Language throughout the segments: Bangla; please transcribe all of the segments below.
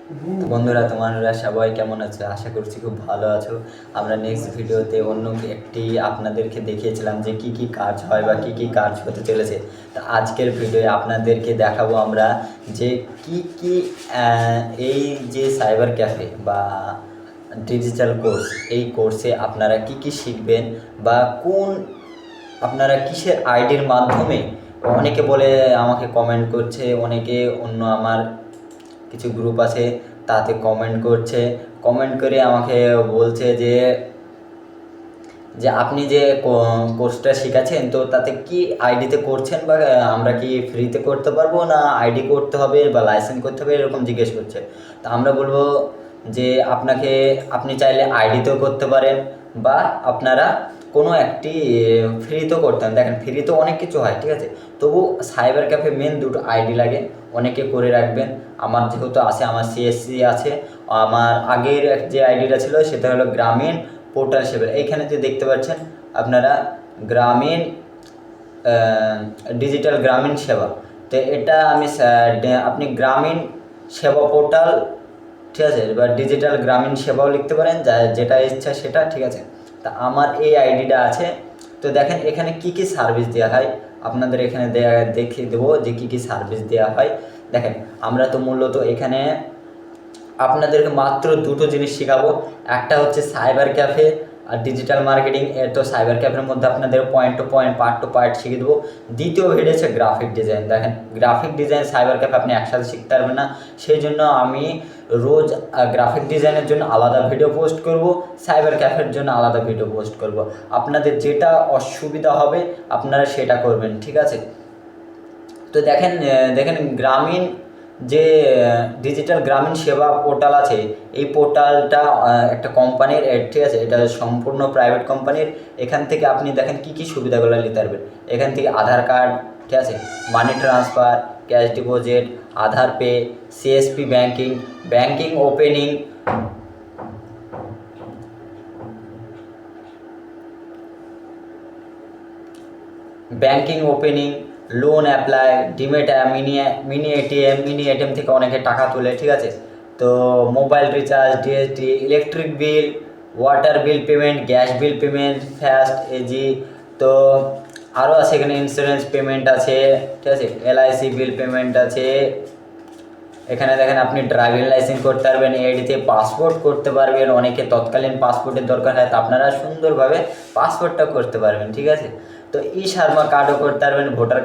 তো বন্ধুরা, তোমরা সবাই কেমন আছো? আশা করছি খুব ভালো আছো। আমরা নেক্সট ভিডিওতে অন্য একটি আপনাদেরকে দেখিয়েছিলাম যে কি কি কাজ হয় বা কি কি কাজ হতে চলেছে। তো আজকের ভিডিওয়ে আপনাদেরকে দেখাবো আমরা যে কি কি এই যে সাইবার ক্যাফে বা ডিজিটাল কোর্স, এই কোর্সে আপনারা কি কি শিখবেন বা কোন আপনারা কিসের আইডির মাধ্যমে। অনেকে বলে আমাকে কমেন্ট করছে, অনেকে অন্য আমার কিছু গ্রুপ আছে তাতে কমেন্ট করছে, কমেন্ট করে আমাকে বলছে যে যে আপনি যে কোর্সটা শেখাচ্ছেন তো তাতে কি আইডিতে করছেন বা আমরা কি ফ্রিতে করতে পারবো না আইডি করতে হবে বা লাইসেন্স করতে হবে, এরকম জিজ্ঞেস করছে। তা আমরা বলবো যে আপনি চাইলে আইডিতেও করতে পারেন বা আপনারা কোনো একটি ফ্রিতেও করতে পারেন। দেখেন, ফ্রিতেও অনেক কিছু হয়, ঠিক আছে। তবু সাইবার ক্যাফে মেন দুটো আইডি লাগে, অনেকে করে রাখবেন। আমার যেহেতু আছে, আমার সিএসসি আছে, আমার আগের যে আইডিটা ছিল সেটা হলো গ্রামীণ পোর্টাল সেবা। এইখানে যে দেখতে পাচ্ছেন আপনারা গ্রামীণ ডিজিটাল গ্রামীণ সেবা, তো এটা আমি আপনি গ্রামীণ সেবা পোর্টাল, ঠিক আছে, বা ডিজিটাল গ্রামীণ সেবাও লিখতে পারেন, যা যেটা ইচ্ছা সেটা, ঠিক আছে। তা আমার এই আইডিটা আছে। তো দেখেন এখানে কি কি সার্ভিস দেওয়া হয়, আপনাদের এখানে দেখিয়ে দেবো যে কি কি সার্ভিস দেওয়া হয়। দেখেন, আমরা তো মূলত এখানে আপনাদেরকে মাত্র দুটো জিনিস শেখাবো। একটা হচ্ছে সাইবার ক্যাফে আর ডিজিটাল মার্কেটিং। তো সাইবার ক্যাফের মধ্যে আপনাদের point to point, part to part শিখিয়ে দেবো। দ্বিতীয় ভিডিও হচ্ছে গ্রাফিক ডিজাইন। দেখেন, গ্রাফিক ডিজাইন সাইবার ক্যাফে আপনি একসাথে শিখতে পারবেন না, সেই জন্য আমি রোজ গ্রাফিক ডিজাইনের জন্য আলাদা ভিডিও পোস্ট করব, সাইবার ক্যাফের জন্য আলাদা ভিডিও পোস্ট করব। আপনাদের যেটা অসুবিধা হবে আপনারা সেটা করবেন, ঠিক আছে। তো দেখেন দেখেন গ্রামীণ যে ডিজিটাল গ্রামীণ সেবা পোর্টাল আছে, এই পোর্টালটা একটা কোম্পানির, ঠিক আছে, এটা সম্পূর্ণ প্রাইভেট কোম্পানির। এখান থেকে আপনি দেখেন কি কি সুবিধাগুলো নিতে পারবেন। এখান থেকে আধার কার্ড, ঠিক আছে, money transfer, cash deposit, Aadhaar pay, CSP banking, banking opening, banking opening, loan apply, demat, mini mini ATM থেকে অনেকে টাকা তোলে, ঠিক আছে। তো mobile recharge, DST, electric bill, water bill payment, gas bill payment, FASTag. তো আরও আছে এখানে ইন্স্যুরেন্স পেমেন্ট আছে, ঠিক আছে, এলআইসি বিল পেমেন্ট আছে। এখানে দেখেন আপনি ড্রাইভিং লাইসেন্স করতে পারবেন, এডিতে পাসপোর্ট করতে পারবেন, অনেকে তৎকালীন পাসপোর্টের দরকার হয়, তো আপনারা সুন্দরভাবে পাসপোর্টটা করতে পারবেন, ঠিক আছে। তো ই শর্মা কার্ডও করতে পারবেন, ভোটার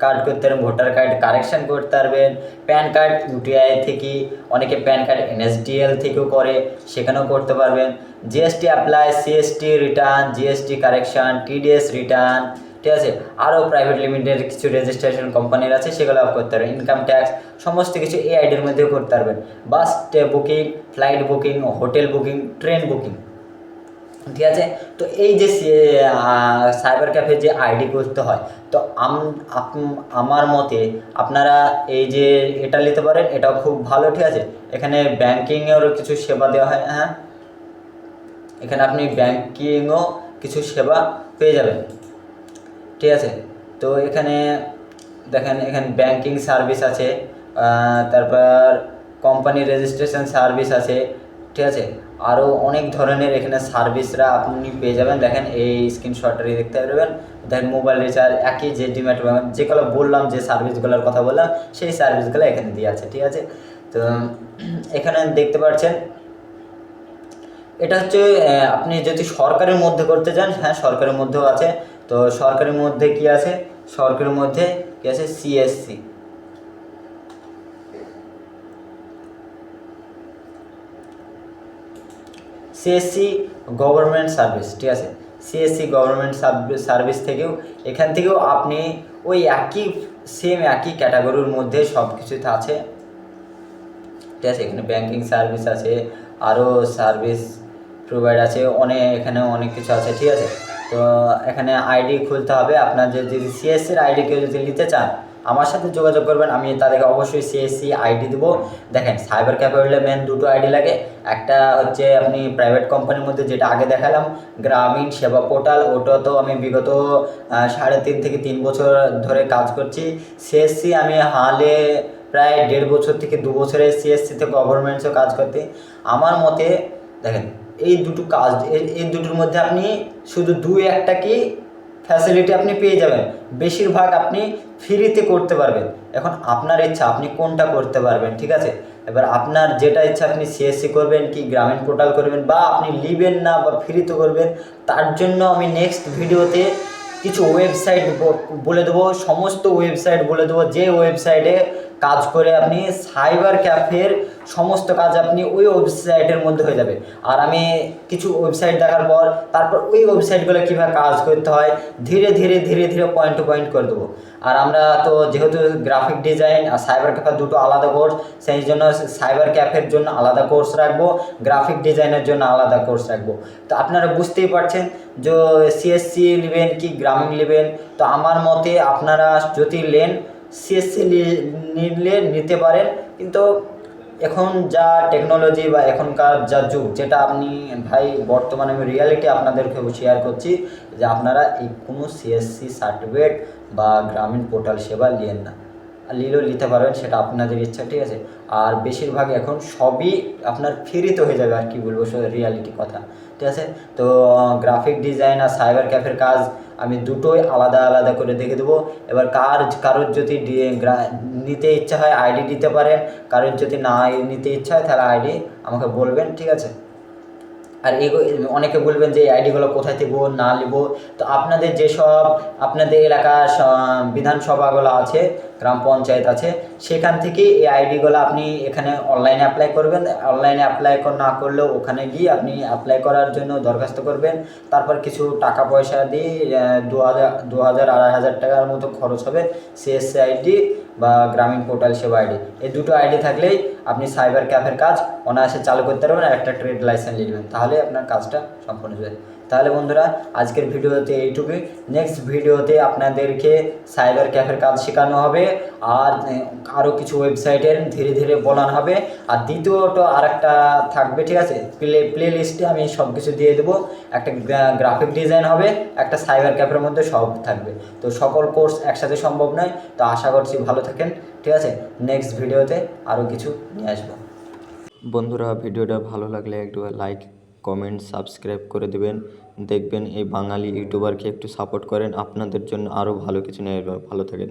কার্ড করতে পারবেন, ভোটার কার্ড কারেকশান করতে পারবেন, প্যান কার্ড ইউটিআই থেকে, অনেকে প্যান কার্ড এনএসডিএল থেকেও করে, সেখানেও করতে পারবেন। GST apply, CST return, GST correction, TDS return, ঠিক আছে। আরও প্রাইভেট লিমিটেড কিছু রেজিস্ট্রেশন কোম্পানির আছে, সেগুলো করতে পারবেন। ইনকাম ট্যাক্স সমস্ত কিছু এই আইডির মধ্যেও করতে পারবেন। Bus booking, flight booking, hotel booking, train booking, ঠিক আছে। তো এই যে সাইবার ক্যাফে যে আইডি করতে হয়, তো আমার মতে আপনারা এই যে এটা নিতে পারেন, এটাও খুব ভালো, ঠিক আছে। এখানে ব্যাংকিংয়েরও কিছু সেবা দেওয়া হয়, হ্যাঁ, এখানে আপনি ব্যাংকিংও কিছু সেবা পেয়ে যাবেন, ঠিক আছে। তো এখানে দেখেন, এখানে ব্যাংকিং সার্ভিস আছে, তারপর কোম্পানি রেজিস্ট্রেশন সার্ভিস আছে, ঠিক আছে। আরও অনেক ধরনের এখানে সার্ভিসরা আপনি পেয়ে যাবেন। দেখেন এই স্ক্রিনশটটাই দেখতে পারবেন। দেখেন মোবাইল রিচার্জ, একই যে ডিম্যাট, যেগুলো বললাম, যে সার্ভিসগুলোর কথা বললাম, সেই সার্ভিসগুলো এখানে দিয়ে আছে, ঠিক আছে। তো এখানে দেখতে পাচ্ছেন এটা হচ্ছে আপনি যদি সরকারের মধ্যে করতে চান, হ্যাঁ সরকারের মধ্যেও আছে। তো সরকারের মধ্যে কি আছে, সরকারের মধ্যে কি আছে, সিএসসি, সিএসসি গভর্নমেন্ট সার্ভিস, ঠিক আছে। সিএসসি গভর্নমেন্ট সার্ভিস থেকেও, এখান থেকেও আপনি ওই একই একই ক্যাটাগরির মধ্যে সব কিছুতে আছে, ঠিক আছে। এখানে ব্যাংকিং সার্ভিস আছে, আরও সার্ভিস প্রোভাইড আছে, এখানে অনেক কিছু আছে, ঠিক আছে। তো এখানে আইডি খুলতে হবে আপনার, যদি সিএসসির আইডি কেউ যদি নিতে চান আমার সাথে যোগাযোগ করবেন, আমি তাদেরকে অবশ্যই সিএসসি আইডি দেবো। দেখেন, সাইবার ক্যাফে হলে মেন দুটো আইডি লাগে। একটা হচ্ছে আপনি প্রাইভেট কোম্পানির মধ্যে যেটা আগে দেখালাম, গ্রামীণ সেবা পোর্টাল, ওটা তো আমি বিগত 3.5 থেকে 3 বছর ধরে কাজ করছি। সিএসসি আমি হালে প্রায় 1.5 বছর থেকে 2 বছরের সিএসসিতে গভর্নমেন্টসও কাজ করতে। আমার মতে দেখেন এই দুটো কাজ এই দুটোর মধ্যে আপনি শুধু 2-1টা কি ফ্যাসিলিটি আপনি পেয়ে যাবেন, বেশিরভাগ আপনি ফ্রিতে করতে পারবেন। এখন আপনার ইচ্ছা আপনি কোনটা করতে পারবেন, ঠিক আছে। এবার আপনার যেটা ইচ্ছা আপনি সিএসসি করবেন কি গ্রামীণ পোর্টাল করবেন, বা আপনি নেবেন না বা ফ্রিতে করবেন, তার জন্য আমি নেক্সট ভিডিওতে কিছু ওয়েবসাইট বলে দেবো, সমস্ত ওয়েবসাইট বলে দেবো যে ওয়েবসাইটে কাজ করে আপনি সাইবার ক্যাফের সমস্ত কাজ আপনি ওই ওয়েবসাইটের মধ্যে হয়ে যাবে। আর আমি কিছু ওয়েবসাইট দেখার পর তারপর ওই ওয়েবসাইটগুলো কীভাবে কাজ করতে হয় ধীরে ধীরে ধীরে ধীরে পয়েন্ট টু পয়েন্ট করে দেবো। আর আমরা তো যেহেতু গ্রাফিক ডিজাইন আর সাইবার ক্যাফের দুটো আলাদা কোর্স, সেই জন্য সাইবার ক্যাফের জন্য আলাদা কোর্স রাখবো, গ্রাফিক ডিজাইনের জন্য আলাদা কোর্স রাখবো। তো আপনারা বুঝতেই পারছেন যে সিএসসি নেবেন কি গ্রামীণ নেবেন। তো আমার মতে আপনারা যদি নেন সিএসসি নিলে নিতে পারেন, কিন্তু এখন যা টেকনোলজি বা এখনকার যা যুগ, যেটা আপনি ভাই বর্তমানে আমি রিয়ালিটি আপনাদেরকে শেয়ার করছি যে আপনারা এই কোনো সিএসসি সার্টিফিকেট বা গ্রামীণ পোর্টাল সেবা নিয়েন না। আর নিলেও নিতে পারবেন, সেটা আপনাদের ইচ্ছা, ঠিক আছে। আর বেশিরভাগ এখন সবই আপনার ফ্রিতে হয়ে যাবে, আর কি বলবো রিয়ালিটি কথা, ঠিক আছে। তো গ্রাফিক ডিজাইন আর সাইবার ক্যাফের কাজ আমি দুটোই আলাদা আলাদা করে দেখে দেবো। এবার কারোর যদি নিতে ইচ্ছা হয় আইডি দিতে পারেন, কারোর যদি না নিতে ইচ্ছা হয় তাহলে আইডি আমাকে বলবেন, ঠিক আছে। আর অনেকে বলবেন যে এই আইডিগুলো কোথায় দেবো না নেব। তো আপনাদের যেসব আপনাদের এলাকার বিধানসভাগুলো আছে, গ্রাম পঞ্চায়েত আছে, সেখান থেকে এই আইডিগুলো আপনি এখানে অনলাইনে অ্যাপ্লাই করবেন। অনলাইনে অ্যাপ্লাই না করলেও ওখানে গিয়ে আপনি অ্যাপ্লাই করার জন্য দরখাস্ত করবেন। তারপর কিছু টাকা পয়সা দিয়ে 2,000-2,500 টাকার মতো খরচ হবে সিএসসি আইডি বা গ্রামীণ পোর্টাল সেবা আইডি। এই দুটো আইডি থাকলেই আপনি সাইবার ক্যাফের কাজ অনায়াসে চালু করতে পারবেন আর একটা ট্রেড লাইসেন্স নিয়ে নেবেন, তাহলে আপনার কাজটা সম্পূর্ণ হয়ে যাবে। তাহলে বন্ধুরা আজকের ভিডিওতে এইটুকুই। নেক্সট ভিডিওতে আপনাদেরকে সাইবার ক্যাফের কাজ শেখানো হবে আর আরও কিছু ওয়েবসাইটের ধীরে ধীরে বলানো হবে। আর দ্বিতীয়ত আরেকটা থাকবে, ঠিক আছে, প্লে লিস্টে আমি সব কিছু দিয়ে দেবো। একটা গ্রাফিক ডিজাইন হবে, একটা সাইবার ক্যাফের মধ্যে সব থাকবে। তো সকল কোর্স একসাথে সম্ভব নয়। তো আশা করছি ভালো থাকেন, ঠিক আছে। নেক্সট ভিডিওতে আরও কিছু নিয়ে আসবো। বন্ধুরা ভিডিওটা ভালো লাগলে একটু লাইক, কমেন্ট, সাবস্ক্রাইব করে দেবেন। দেখবেন এই বাঙালি ইউটিউবারকে একটু সাপোর্ট করেন, আপনাদের জন্য আরও ভালো কিছু নিয়ে আসবো। ভালো থাকেন।